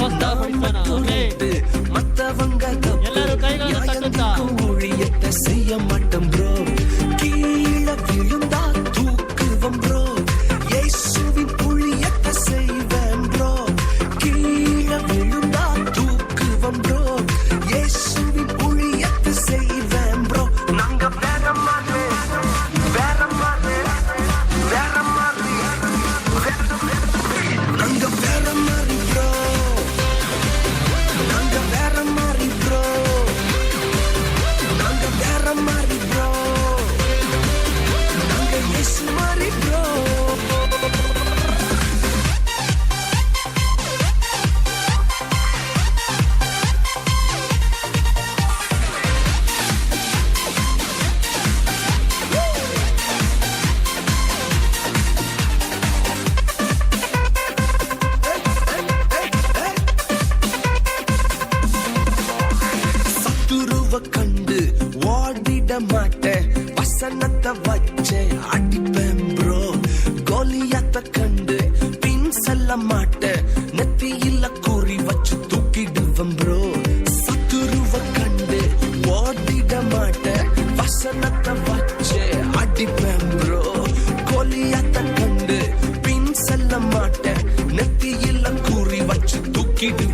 மத்தவங்க ஊழியத்தை செய்ய மாட்டோம் ப்ரோ. கீழே விழுந்தா தூக்குவம் ப்ரோ. இயேசுவின் ஊழியத்தை செய்வேன் ப்ரோ. கீழே விழுந்தா தூக்குவம் ப்ரோ. இயேசுவின் ஊழியத்தை செய்வேன் ப்ரோ. நாங்க வேற மாதிரி வேற மாதிரி வேற மாதிரி நாங்க வேற மாதிரி ப்ரோ. நாங்க வேற மாதிரி ப்ரோ. நாங்க வேற மாதிரி ப்ரோ. நாங்க இயேசு மாதிரி ப்ரோ. சத்துருவ கண்டு ஓடிட மாட்டேன். வசனத்தை வச்சே அடிப்பேன் ப்ரோ. கோலியாத்த கண்டு பின் செல்ல மாட்டேன். நெத்தியில குறி வச்சு தூக்கிடுவேன் ப்ரோ. சத்துருவ கண்டு ஓடிட மாட்டேன். வசனத்தை வச்சே அடிப்பேன் ப்ரோ. கோலியாத்த கண்டு பின் செல்ல மாட்டேன். நெத்தியில குறி வச்சு தூக்கிடுவேன்